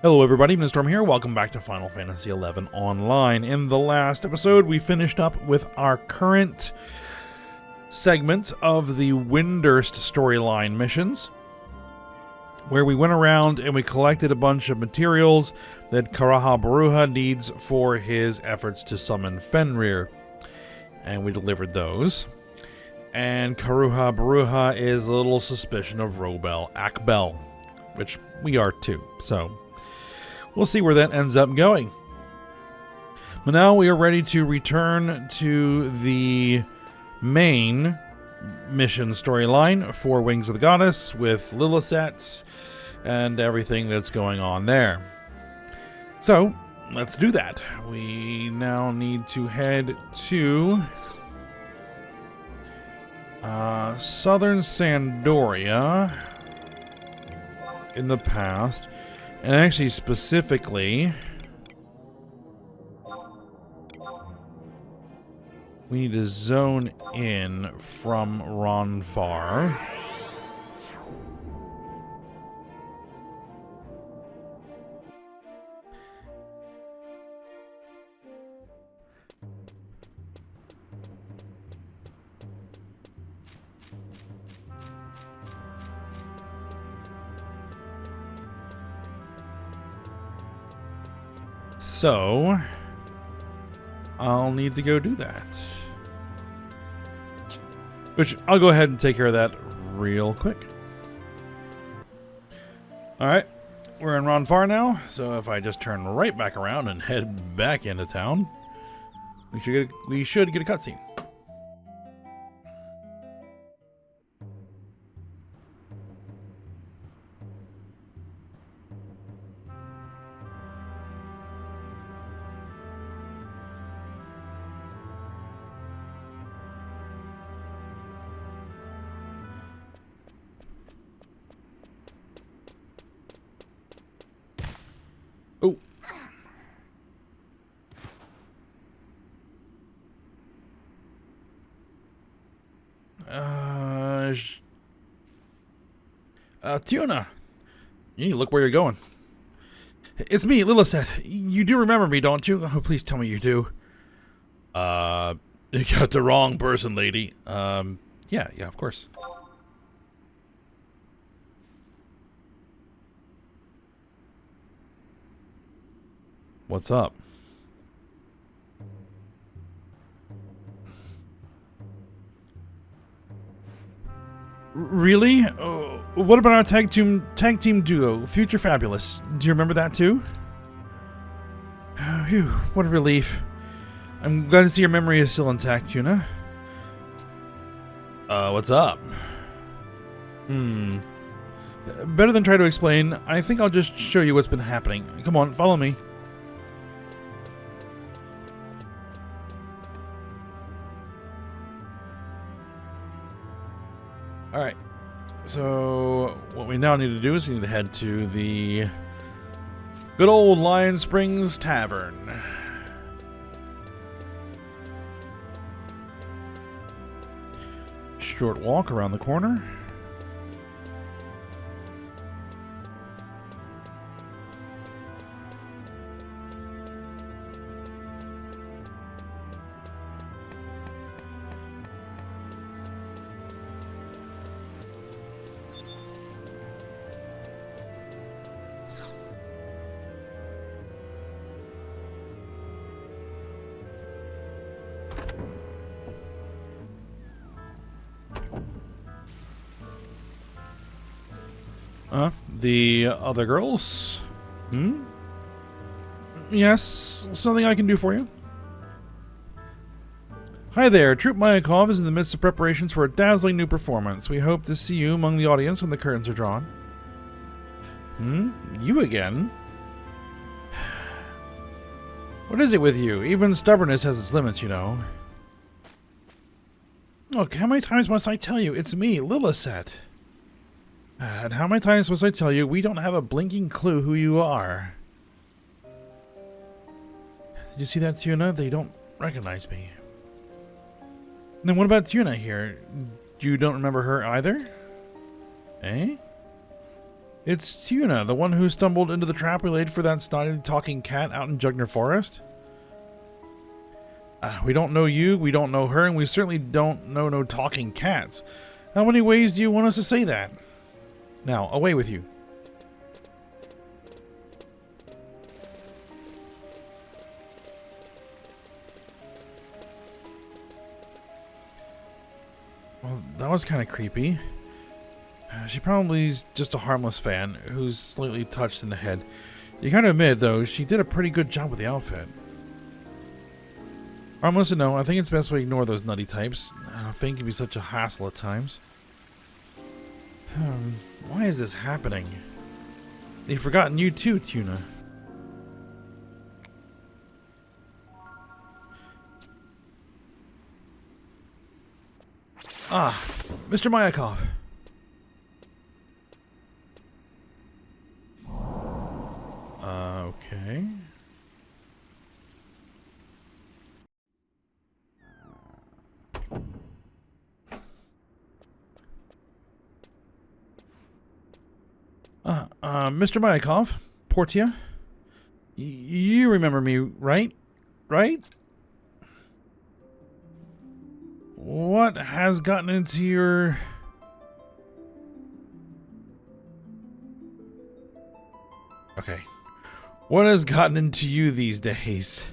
Hello everybody, Storm here. Welcome back to Final Fantasy XI Online. In the last episode, we finished up with our current segment of the Windurst storyline missions, where we went around and we collected a bunch of materials that Karaha Baruha needs for his efforts to summon Fenrir. And we delivered those. And Karuha Baruha is a little suspicion of Robel Akbel, which we are too, so we'll see where that ends up going. But now we are ready to return to the main mission storyline for Wings of the Goddess with Lilithets and everything that's going on there. So, let's do that. We now need to head to southern Sandoria in the past. And actually, specifically, we need to zone in from Ronfar. So, I'll need to go do that. Which, I'll go ahead and take care of that real quick. Alright, we're in Ronfar now, so if I just turn right back around and head back into town, we should get a cutscene. Oh. Tuna. You need to look where you're going. It's me, Lilithet. You do remember me, don't you? Oh, please tell me you do. You got the wrong person, lady. Yeah, of course. What's up? Really? What about our tag team duo, Future Fabulous? Do you remember that too? Phew, what a relief. I'm glad to see your memory is still intact, Tuna. What's up? Better than try to explain, I think I'll just show you what's been happening. Come on, follow me. Alright, so what we now need to do is we need to head to the good old Lion Springs Tavern. Short walk around the corner. The other girls? Yes, something I can do for you. Hi there, Troop Mayakov is in the midst of preparations for a dazzling new performance. We hope to see you among the audience when the curtains are drawn. You again? What is it with you? Even stubbornness has its limits, you know. Look, how many times must I tell you? It's me, Lilithet. And how many times must I tell you, we don't have a blinking clue who you are. Did you see that, Tuna? They don't recognize me. And then what about Tuna here? You don't remember her either? Eh? It's Tuna, the one who stumbled into the trap we laid for that snotty talking cat out in Jugner Forest. We don't know you, we don't know her, and we certainly don't know no talking cats. How many ways do you want us to say that? Now, away with you. Well, that was kind of creepy. She probably is just a harmless fan who's slightly touched in the head. You gotta admit, though, she did a pretty good job with the outfit. Harmless or no, I think it's best we ignore those nutty types. Fame can be such a hassle at times. Why is this happening? They've forgotten you too, Tuna. Ah, Mr. Mayakov. Okay. Mr. Mayakov, Portia, you remember me, right? Right? What has gotten into your... Okay. What has gotten into you these days?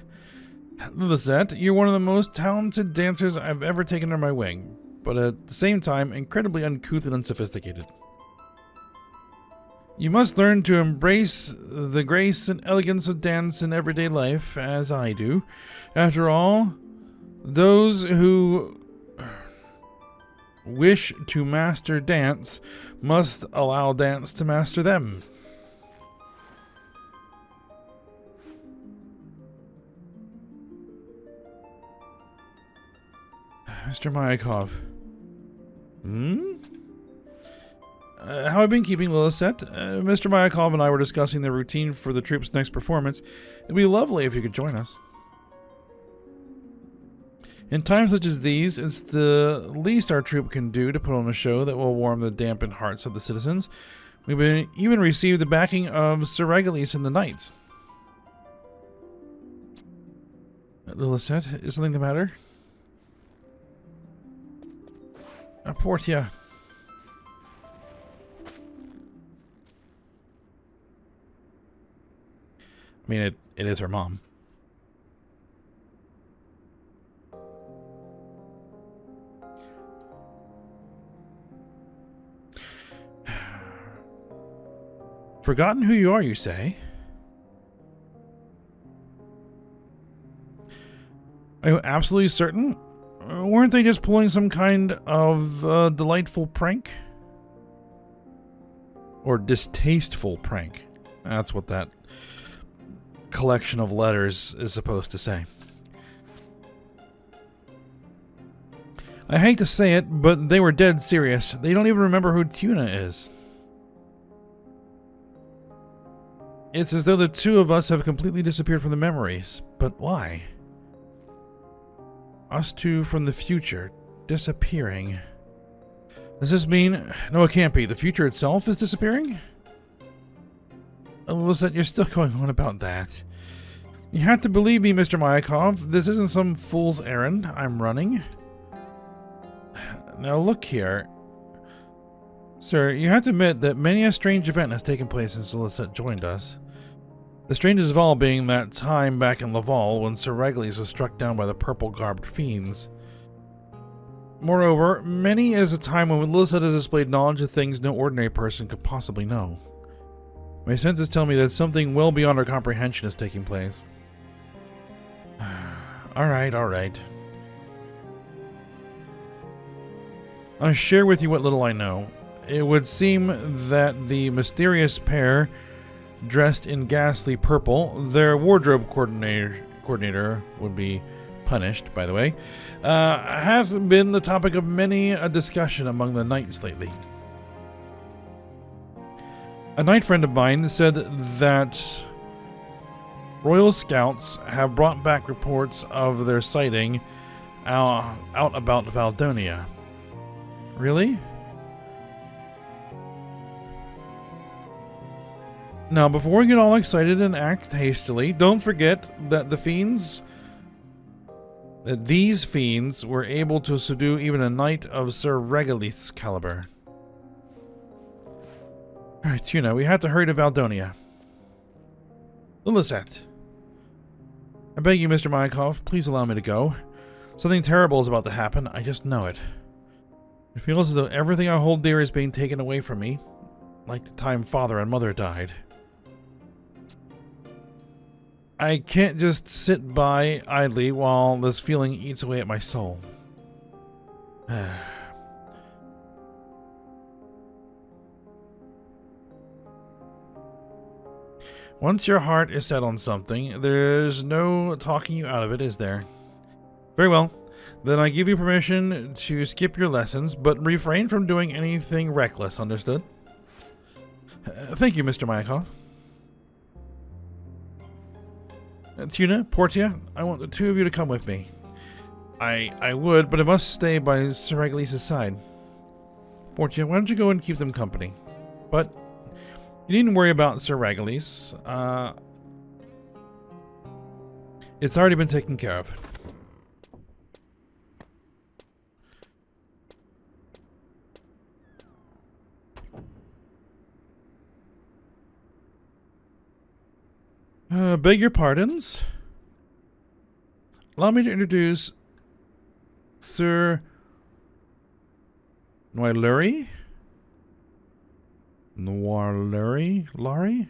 Lisette, you're one of the most talented dancers I've ever taken under my wing, but at the same time, incredibly uncouth and unsophisticated. You must learn to embrace the grace and elegance of dance in everyday life, as I do. After all, those who wish to master dance must allow dance to master them. Mr. Mayakov. How I've been keeping, Lisette. Mr. Mayakov and I were discussing the routine for the troupe's next performance. It'd be lovely if you could join us. In times such as these, it's the least our troupe can do to put on a show that will warm the dampened hearts of the citizens. We've even received the backing of Sir Regulus and the Knights. Lisette, is something the matter? Portia. I mean, it is her mom. Forgotten who you are, you say? Are you absolutely certain? Weren't they just pulling some kind of delightful prank? Or distasteful prank? That's what that collection of letters is supposed to say. I hate to say it, but they were dead serious. They don't even remember who Tuna is. It's as though the two of us have completely disappeared from the memories. But why? Us two from the future, disappearing. Does this mean... No, it can't be. The future itself is disappearing? Lisette, you're still going on about that. You have to believe me, Mr. Mayakov. This isn't some fool's errand I'm running. Now look here. Sir, you have to admit that many a strange event has taken place since Lisette joined us. The strangest of all being that time back in Laval when Sir Regulus was struck down by the purple-garbed fiends. Moreover, many is a time when Lisette has displayed knowledge of things no ordinary person could possibly know. My senses tell me that something well beyond our comprehension is taking place. Alright. I'll share with you what little I know. It would seem that the mysterious pair, dressed in ghastly purple, their wardrobe coordinator would be punished, by the way, have been the topic of many a discussion among the knights lately. A knight friend of mine said that Royal Scouts have brought back reports of their sighting out about Valdonia. Really? Now, before we get all excited and act hastily, don't forget that these fiends were able to subdue even a knight of Sir Regolith's caliber. Alright, Tuna, we have to hurry to Valdonia. Lilithette. I beg you, Mr. Mykov, please allow me to go. Something terrible is about to happen, I just know it. It feels as though everything I hold dear is being taken away from me, like the time father and mother died. I can't just sit by idly while this feeling eats away at my soul. Once your heart is set on something, there's no talking you out of it, is there? Very well. Then I give you permission to skip your lessons, but refrain from doing anything reckless, understood? Thank you, Mr. Mykov. Tuna, Portia, I want the two of you to come with me. I would, but I must stay by Sir Regolith's side. Portia, why don't you go and keep them company? But you needn't worry about Sir Regolith. It's already been taken care of. Beg your pardons. Allow me to introduce Sir Noirlury? Laurie?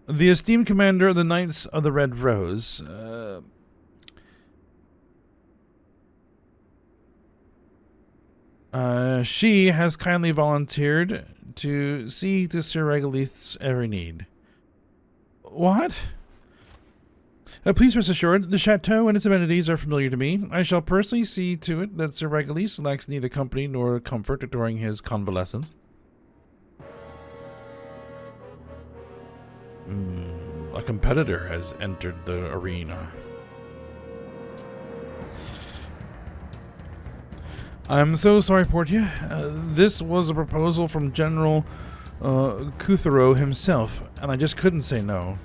The esteemed commander of the Knights of the Red Rose. She has kindly volunteered to see to Sir Regolith's every need. What? Please rest assured, the chateau and its amenities are familiar to me. I shall personally see to it that Sir Regolith lacks neither company nor comfort during his convalescence. A competitor has entered the arena. I'm so sorry, Portia. This was a proposal from General Kuthero himself, and I just couldn't say no.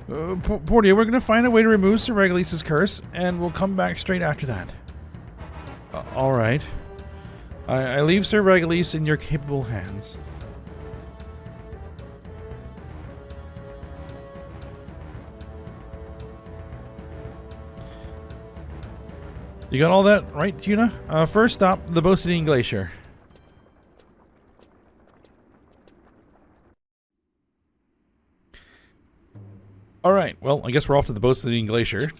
Portia, we're going to find a way to remove Sir Regolith's curse, and we'll come back straight after that. All right. I leave Sir Regolith in your capable hands. You got all that right, Tuna? First stop, the Bosinian Glacier. Alright, well, I guess we're off to the Bosinian Glacier.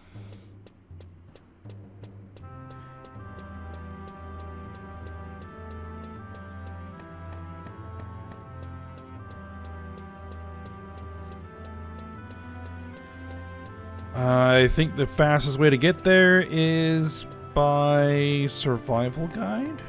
I think the fastest way to get there is by survival guide.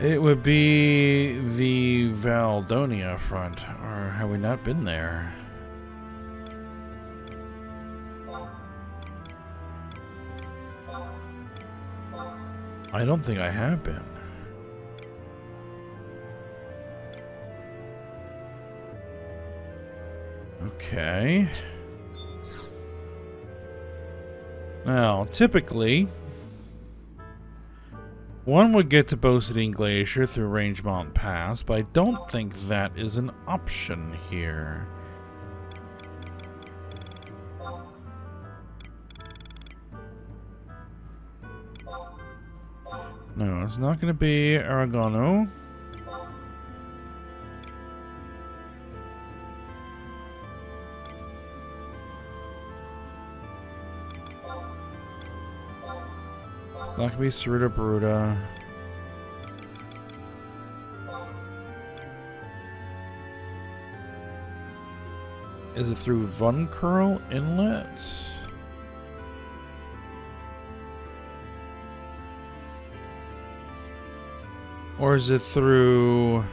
It would be the Valdonia front, or have we not been there? I don't think I have been. Okay. Now, typically, one would get to Bosinian Glacier through Rangemont Pass, but I don't think that is an option here. No, it's not going to be Aragano. It's Lockerbie, Saruta, Baruta. Is it through Vuncurl Inlet? Or is it through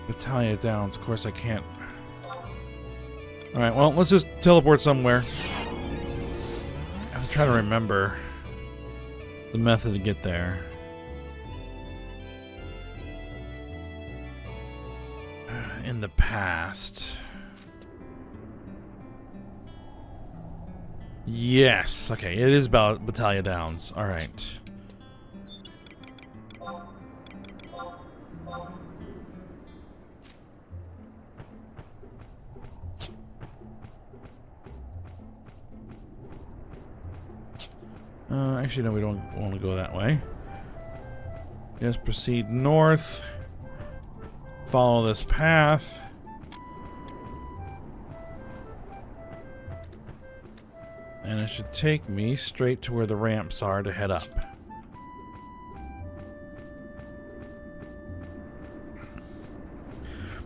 Battaglia Downs? Of course I can't. Alright, well, let's just teleport somewhere. I have to try to remember the method to get there. In the past. Yes. Okay, it is about Battaglia Downs. Alright. Actually, no, we don't want to go that way. Just proceed north. Follow this path. And it should take me straight to where the ramps are to head up.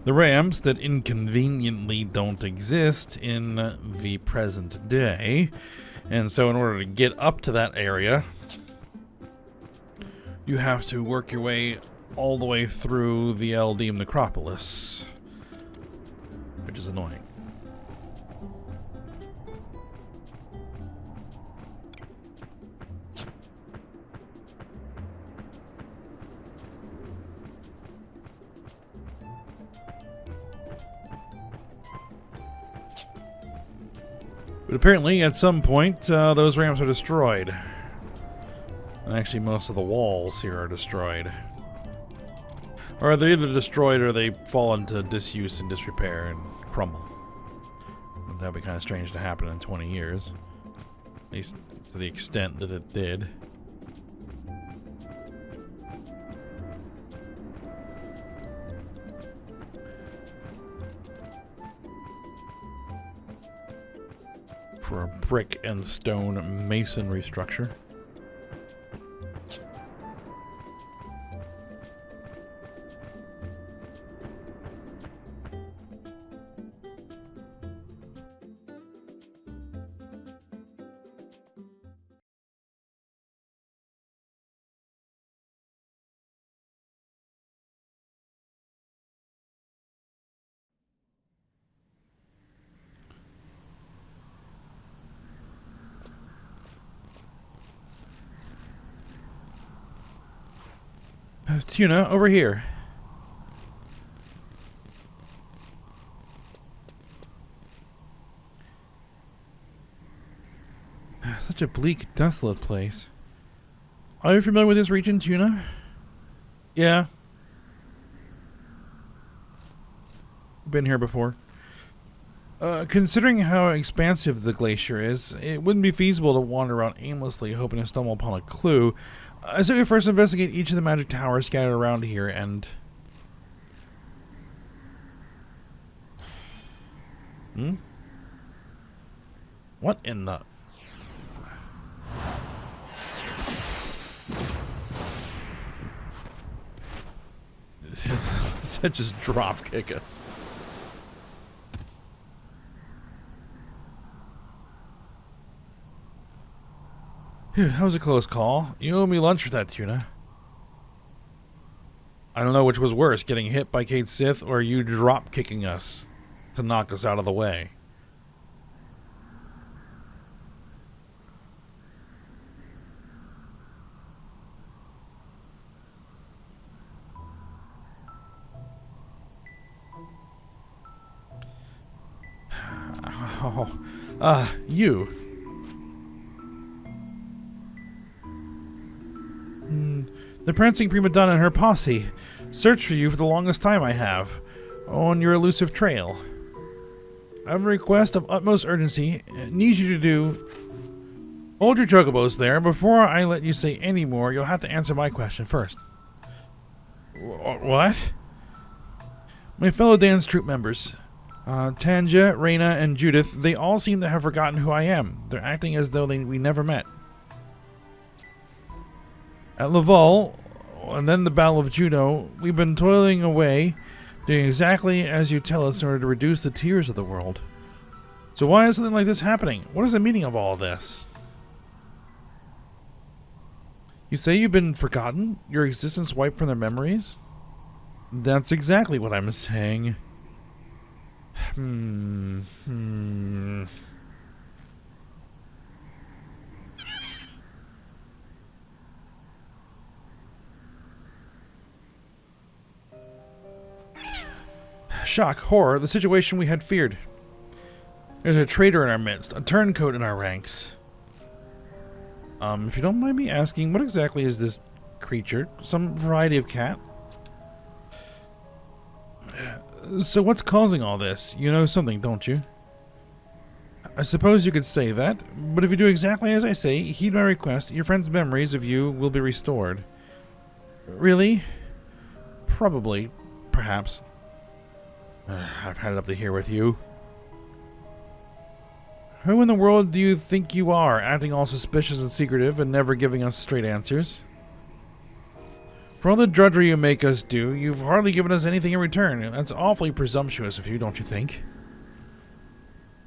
The ramps that inconveniently don't exist in the present day. And so in order to get up to that area, you have to work your way all the way through the Eldim Necropolis, which is annoying. But apparently, at some point, those ramps are destroyed. And actually, most of the walls here are destroyed. Or they're either destroyed or they fall into disuse and disrepair and crumble. That would be kind of strange to happen in 20 years. At least to the extent that it did. For a brick and stone masonry structure. Tuna, over here. Such a bleak, desolate place. Are you familiar with this region, Tuna? Yeah. Been here before. Considering how expansive the glacier is, it wouldn't be feasible to wander around aimlessly hoping to stumble upon a clue. I say we first investigate each of the magic towers scattered around here and... What in the... Does that just drop kick us? Phew, that was a close call. You owe me lunch for that, Tuna. I don't know which was worse, getting hit by Kate Sith or you drop kicking us to knock us out of the way. You. The prancing prima donna and her posse. Searched for you for the longest time I have. On your elusive trail. I have a request of utmost urgency. Need you to do... Hold your chocobos there. Before I let you say any more, you'll have to answer my question first. What? My fellow dance troupe members... Tanja, Reyna, and Judith, they all seem to have forgotten who I am. They're acting as though we never met. At Laval, and then the Battle of Juno, we've been toiling away, doing exactly as you tell us in order to reduce the tears of the world. So why is something like this happening? What is the meaning of all this? You say you've been forgotten? Your existence wiped from their memories? That's exactly what I'm saying. Shock, horror, the situation we had feared. There's a traitor in our midst, a turncoat in our ranks. If you don't mind me asking, what exactly is this creature? Some variety of cat? So what's causing all this? You know something, don't you? I suppose you could say that, but if you do exactly as I say, heed my request, your friend's memories of you will be restored. Really? Probably. Perhaps. I've had it up to here with you. Who in the world do you think you are, acting all suspicious and secretive and never giving us straight answers? For all the drudgery you make us do, you've hardly given us anything in return. That's awfully presumptuous of you, don't you think?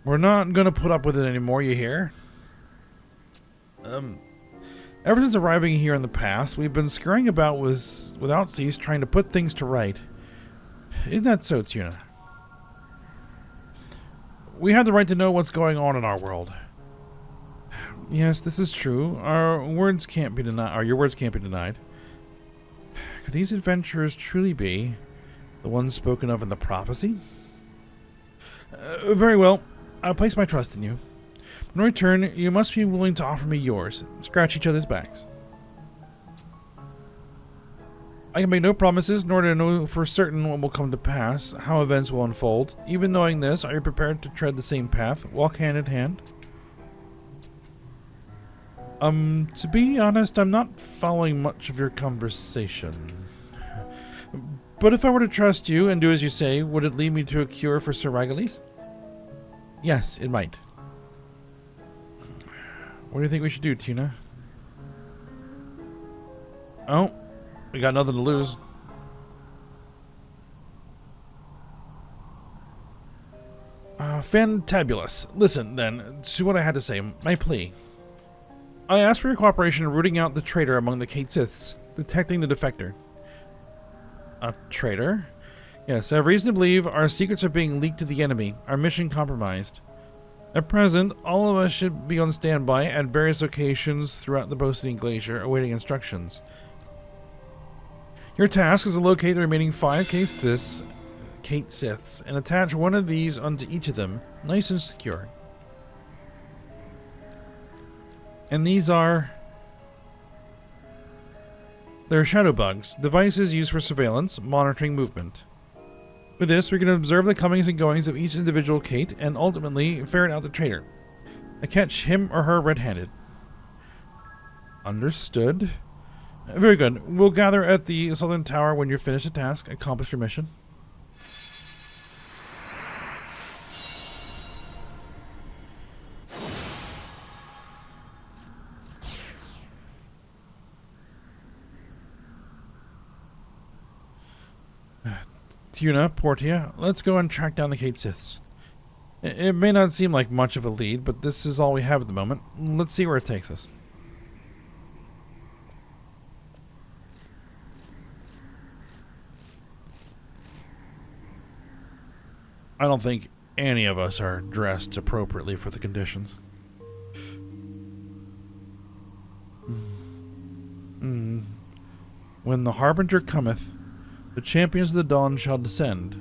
We're not gonna put up with it anymore, you hear? Ever since arriving here in the past, we've been scurrying about without cease trying to put things to right. Isn't that so, Tuna? We have the right to know what's going on in our world. Yes, this is true. Our words can't be denied. Or your words can't be denied. Could these adventurers truly be the ones spoken of in the prophecy? Very well. I place my trust in you. In return, you must be willing to offer me yours. Scratch each other's backs. I can make no promises, nor to know for certain what will come to pass, how events will unfold. Even knowing this, are you prepared to tread the same path, walk hand in hand? To be honest, I'm not following much of your conversation. But if I were to trust you and do as you say, would it lead me to a cure for Sir Ragalis? Yes, it might. What do you think we should do, Tina? Oh, we got nothing to lose. Fantabulous. Listen, then, to what I had to say, my plea. I ask for your cooperation in rooting out the traitor among the Kate Siths, detecting the defector. A traitor? Yes, I have reason to believe our secrets are being leaked to the enemy, our mission compromised. At present, all of us should be on standby at various locations throughout the Boston Glacier, awaiting instructions. Your task is to locate the remaining 5 Kate Siths and attach one of these onto each of them, nice and secure. And these are... They're shadow bugs, devices used for surveillance, monitoring movement. With this, we can observe the comings and goings of each individual Kate and ultimately ferret out the traitor. And catch him or her red-handed. Understood. Very good. We'll gather at the southern tower when you're finished the task, accomplish your mission. Tuna, Portia, let's go and track down the Kate Siths. It may not seem like much of a lead, but this is all we have at the moment. Let's see where it takes us. I don't think any of us are dressed appropriately for the conditions. When the Harbinger cometh, the champions of the dawn shall descend.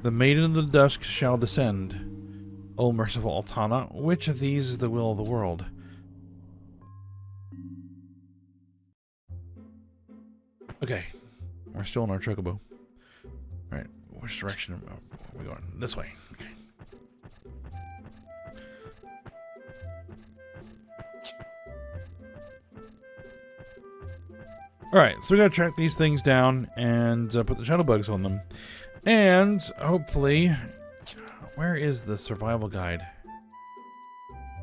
The maiden of the dusk shall descend. O merciful Altana, which of these is the will of the world? Okay, we're still in our chocobo. Alright, which direction are we going? This way. Okay. Alright, so we gotta track these things down and put the shadow bugs on them. And hopefully... Where is the survival guide?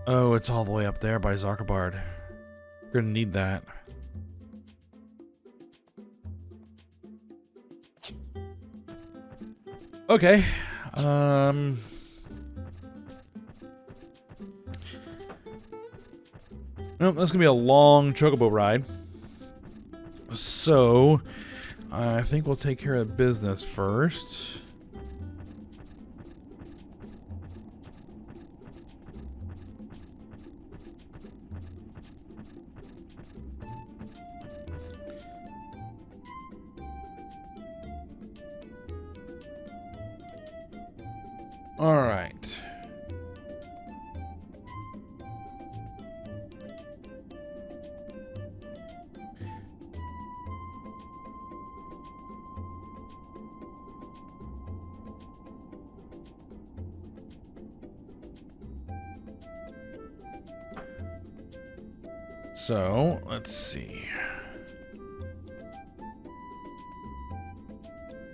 Oh, it's all the way up there by Zarkabard. We're gonna need that. Okay. Nope, that's gonna be a long chocobo ride. So, I think we'll take care of business first. All right. So, let's see.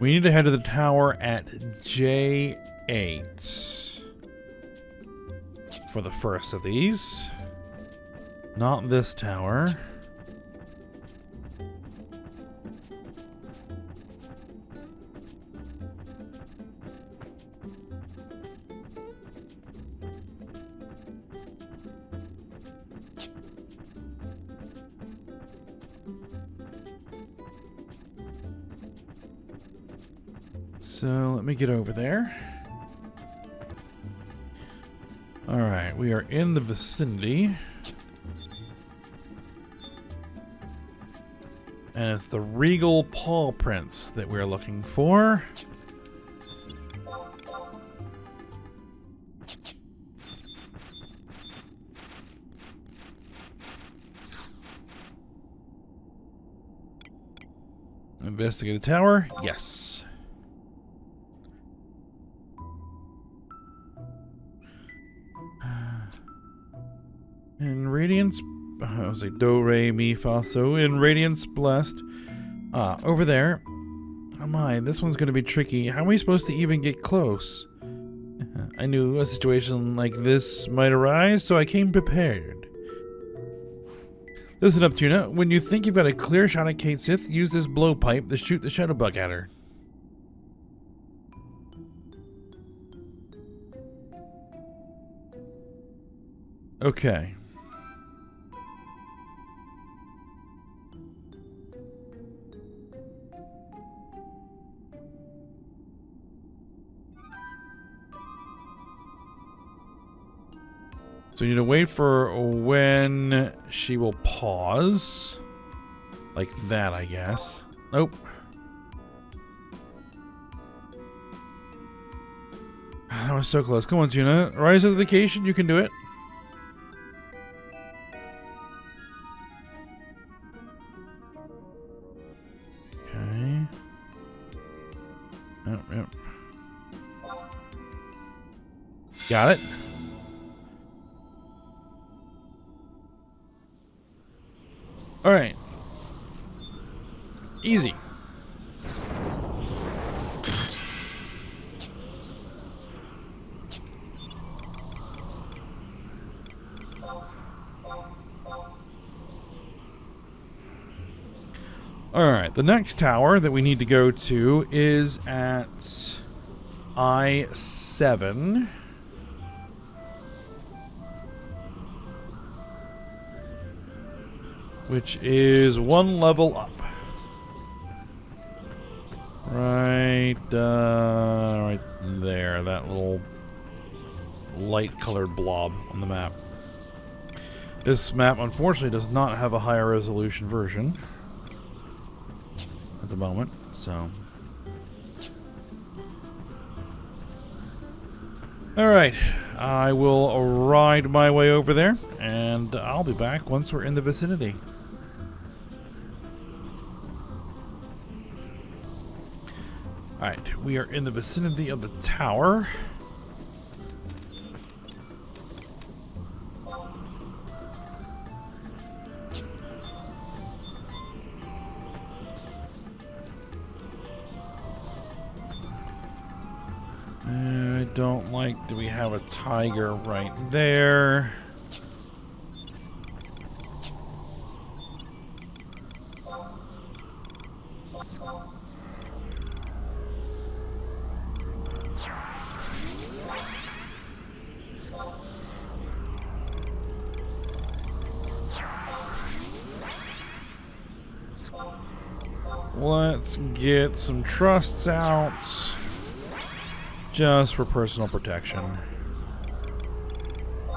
We need to head to the tower at J8 for the first of these. Not this tower. So let me get over there. All right, we are in the vicinity. And it's the regal paw prints that we're looking for. Investigate a tower? Yes. In Radiance, I was like do, re, mi, fa, so. In Radiance Blessed. Over there. Oh my, this one's gonna be tricky. How are we supposed to even get close? I knew a situation like this might arise, so I came prepared. Listen up, Tuna. When you think you've got a clear shot at Kate Sith, use this blowpipe to shoot the shadow bug at her. Okay. So you need to wait for when she will pause. Like that, I guess. Nope. That was so close. Come on, Tuna. Rise to the occasion. You can do it. Okay. Yep. Got it. All right. Easy. All right. The next tower that we need to go to is at I-7. Which is one level up. Right there, that little light-colored blob on the map. This map, unfortunately, does not have a higher resolution version at the moment, so... Alright, I will ride my way over there, and I'll be back once we're in the vicinity. Alright, we are in the vicinity of the tower. I don't like that we have a tiger right there. Let's get some trusts out. Just for personal protection.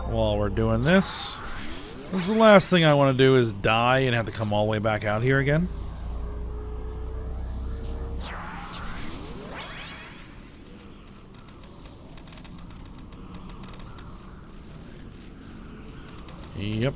While we're doing this. This is the last thing I want to do is die and have to come all the way back out here again. Yep.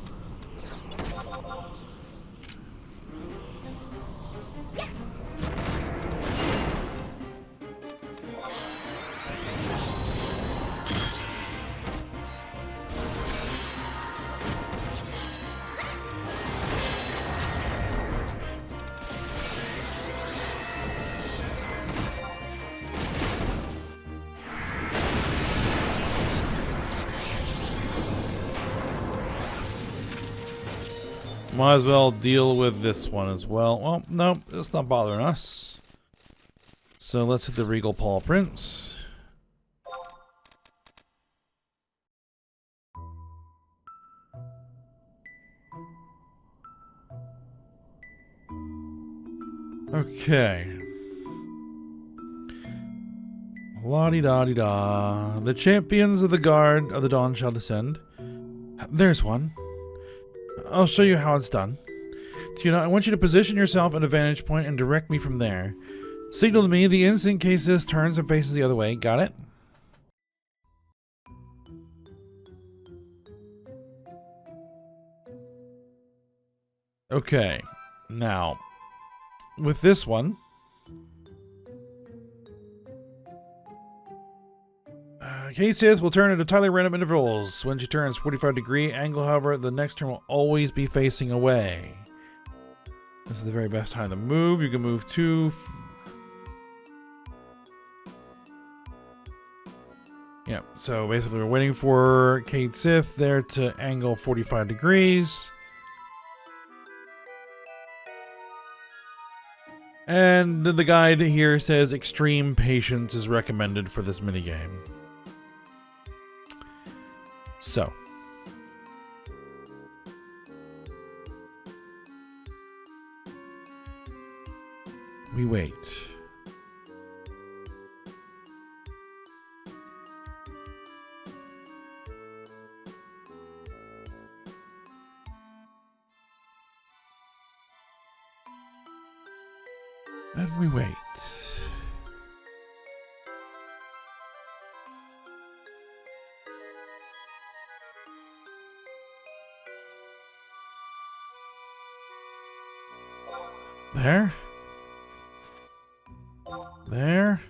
Might as well deal with this one as well. Well, no, it's not bothering us. So let's hit the Regal Paw Prince. Okay. La-di-da-di-da. The champions of the Guard of the Dawn shall descend. There's one. I'll show you how it's done. I want you to position yourself at a vantage point and direct me from there. Signal to me the instant Casis turns and faces the other way. Got it? Okay. Now, with this one... Casis will turn at entirely random intervals. When she turns 45-degree angle, however, the next turn will always be facing away. This is the very best time to move. You can move to... Yeah, so basically we're waiting for Kate Sith there to angle 45 degrees. And the guide here says extreme patience is recommended for this minigame. So. We wait. And we wait. There. There.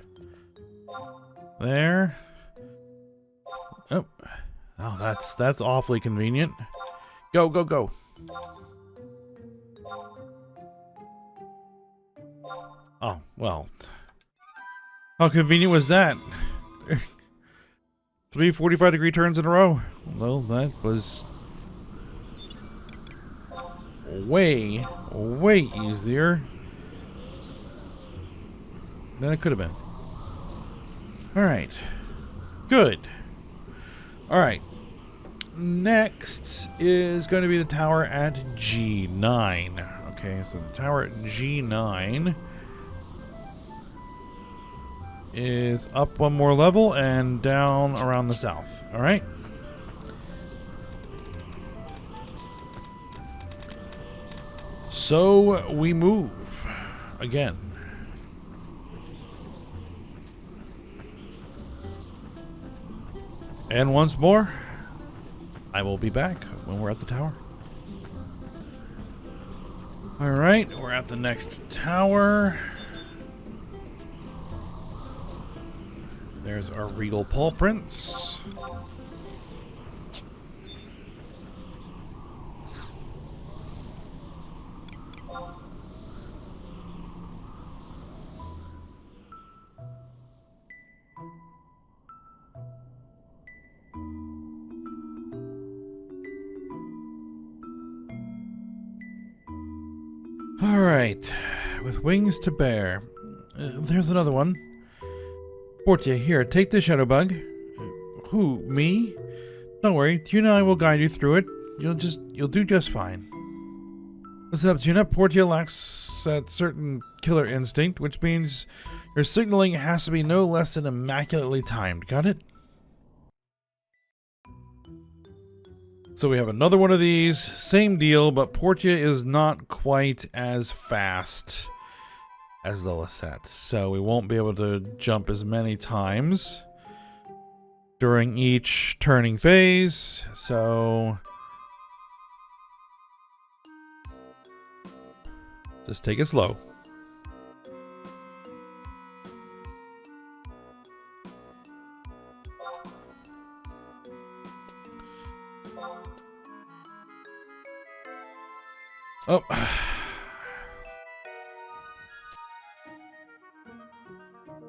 There. Oh. Oh, that's awfully convenient. Go, go, go. Oh, well. How convenient was that? 3 45-degree turns in a row. Well, that was way easier than it could have been. Alright. Good. Alright. Next is going to be the tower at G9. Okay, so the tower at G9 is up one more level and down around the south. Alright. So we move again. And once more, I will be back when we're at the tower. Alright, we're at the next tower. There's our Regal Paw Prince. Alright, with wings to bear. There's another one. Portia, here, take the shadow bug. Who, me? Don't worry, Tuna and I will guide you through it. You'll do just fine. Listen up, Tuna. Portia lacks that certain killer instinct, which means your signaling has to be no less than immaculately timed. Got it? So we have another one of these. Same deal, but Portia is not quite as fast as the Lisette. So we won't be able to jump as many times during each turning phase. So just take it slow. Oh.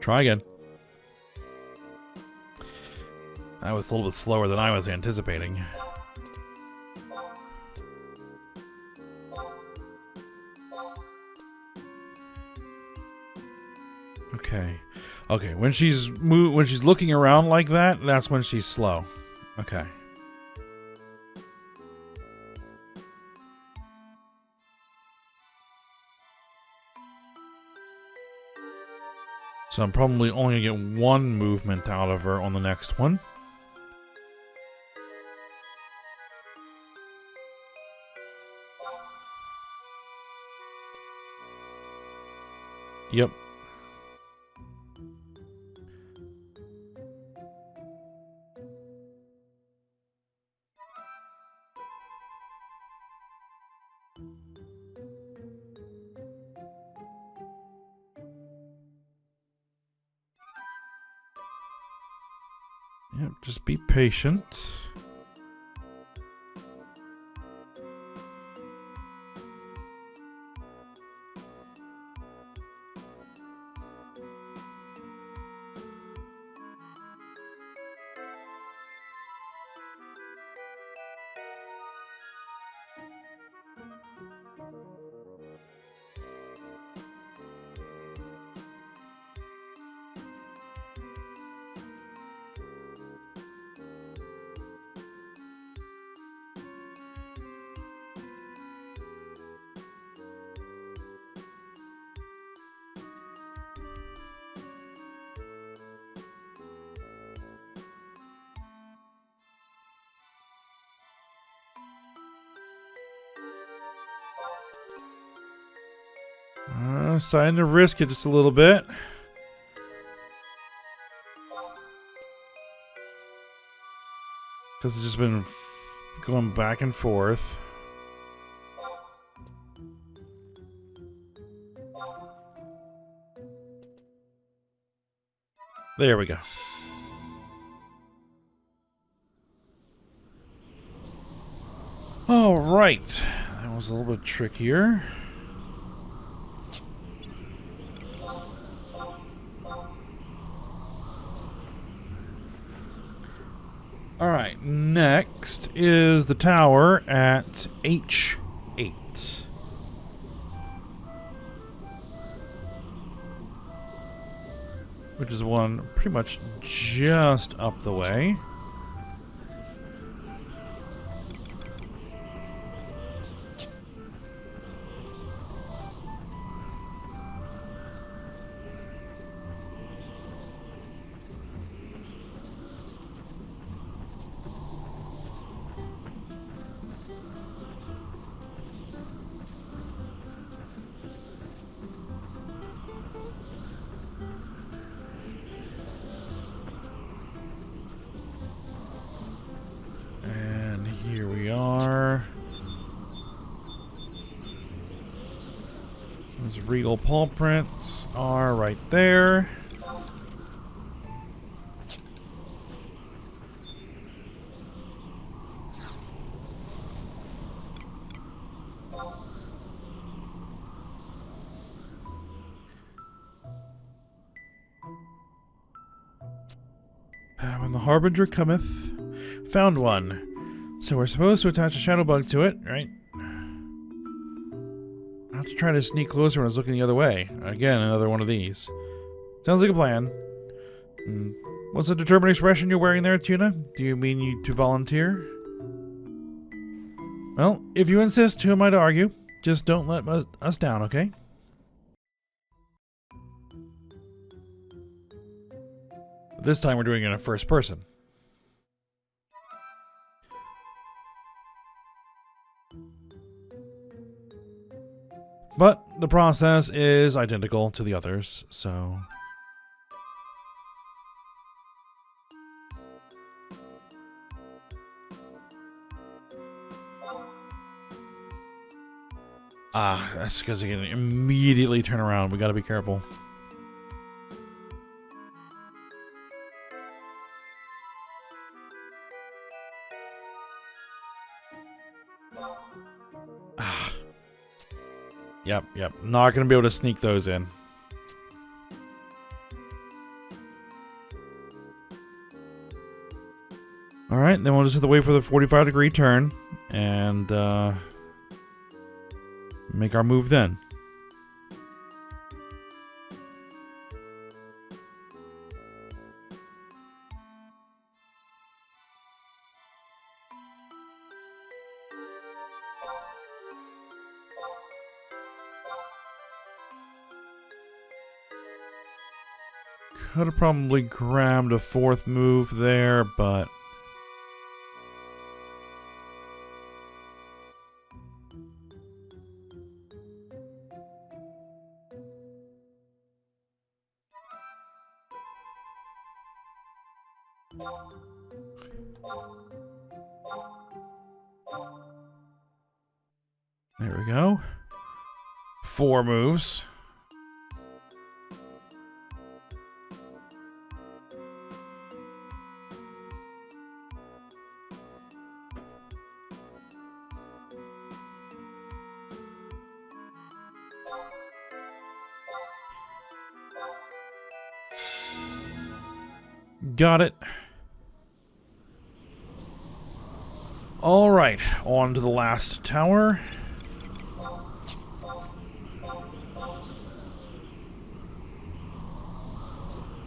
Try again. That was a little bit slower than I was anticipating. Okay. Okay, when she's looking around like that, that's when she's slow. Okay. So I'm probably only going to get one movement out of her on the next one. Yep. Yep, just be patient. Deciding to risk it just a little bit. Because it's just been going back and forth. There we go. All right. That was a little bit trickier. Alright, next is the tower at H8. Which is one pretty much just up the way. Here we are. Those regal paw prints are right there. When the Harbinger cometh, found one. So we're supposed to attach a shadow bug to it, right? I'll have to try to sneak closer when I was looking the other way. Again, another one of these. Sounds like a plan. What's the determined expression you're wearing there, Tuna? Do you mean you to volunteer? Well, if you insist, who am I to argue? Just don't let us down, okay? This time we're doing it in first person. But the process is identical to the others, so... Ah, that's because you can immediately turn around. We gotta be careful. Ah. Yep. Not gonna be able to sneak those in. Alright, then we'll just have to wait for the 45-degree turn and make our move then. Could have probably grabbed a fourth move there, but... There we go. 4 moves. Got it. All right, on to the last tower.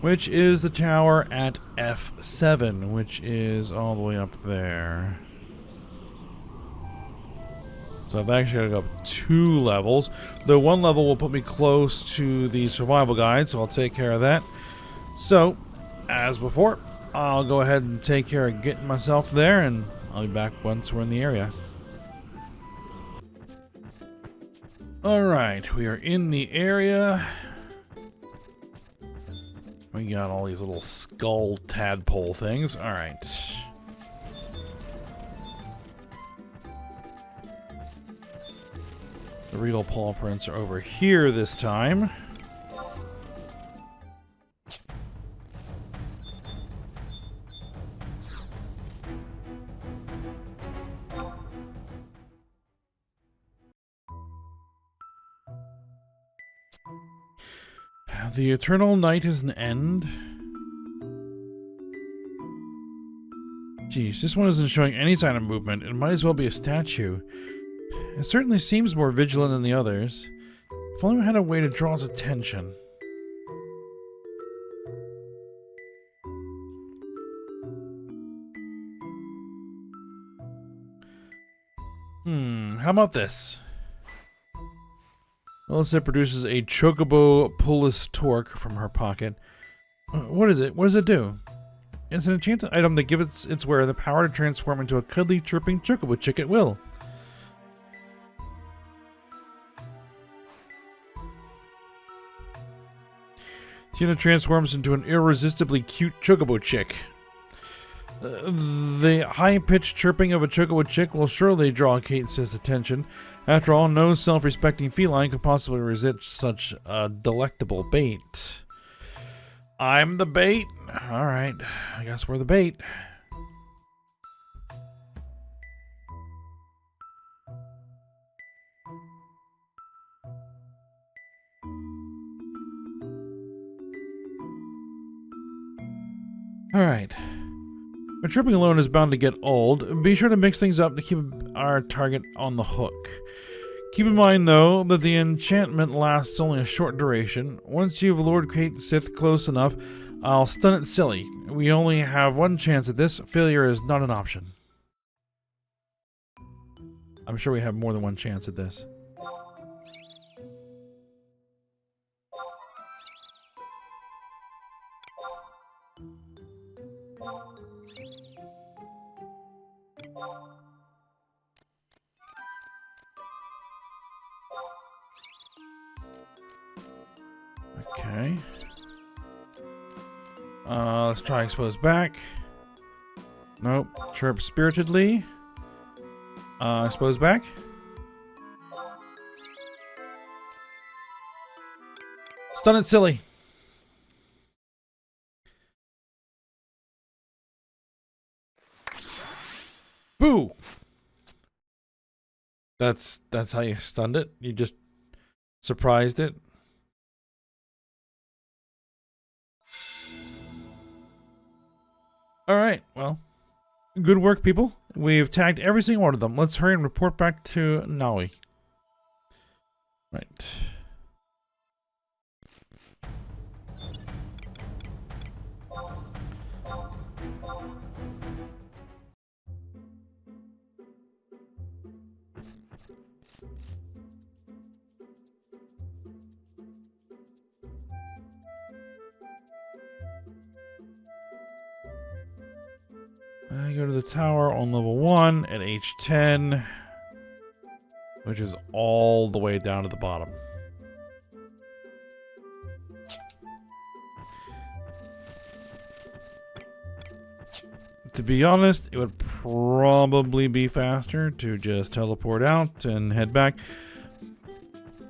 Which is the tower at F7, which is all the way up there. So I've actually got to go up 2 levels. The 1 level will put me close to the survival guide, so I'll take care of that. So, as before, I'll go ahead and take care of getting myself there, and I'll be back once we're in the area. Alright, we are in the area. We got all these little skull tadpole things. Alright. The Reedle paw prints are over here this time. The eternal night is an end. Geez, this one isn't showing any sign of movement. It might as well be a statue. It certainly seems more vigilant than the others. If only we had a way to draw its attention. How about this? Melissa produces a Chocobo Pullus Torque from her pocket. What is it? What does it do? It's an enchanted item that gives its wearer the power to transform into a cuddly, chirping Chocobo chick at will. Tina transforms into an irresistibly cute Chocobo chick. The high-pitched chirping of a Chocobo chick will surely draw Kate's attention. After all, no self-respecting feline could possibly resist such a delectable bait. I'm the bait? Alright, I guess we're the bait. Alright. But tripping alone is bound to get old. Be sure to mix things up to keep our target on the hook. Keep in mind, though, that the enchantment lasts only a short duration. Once you've lured Kate Sith close enough, I'll stun it silly. We only have one chance at this. Failure is not an option. I'm sure we have more than one chance at this. Okay. Let's try expose back. Nope. Chirp spiritedly. Expose back. Stun it, silly. Boo! That's how you stunned it? You just surprised it? Alright, well. Good work, people. We've tagged every single one of them. Let's hurry and report back to Naui. Right. I go to the tower on level 1 at H10, which is all the way down to the bottom. To be honest, it would probably be faster to just teleport out and head back.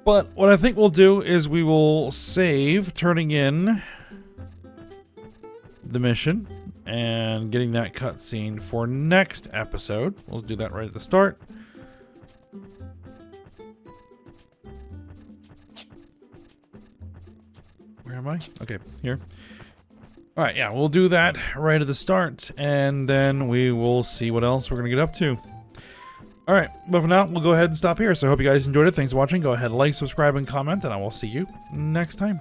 But what I think we'll do is we will save turning in the mission and getting that cutscene for next episode. We'll do that right at the start. Where am I? Okay, here. Alright, yeah, we'll do that right at the start, and then we will see what else we're going to get up to. Alright, but for now, we'll go ahead and stop here. So I hope you guys enjoyed it. Thanks for watching. Go ahead, like, subscribe, and comment, and I will see you next time.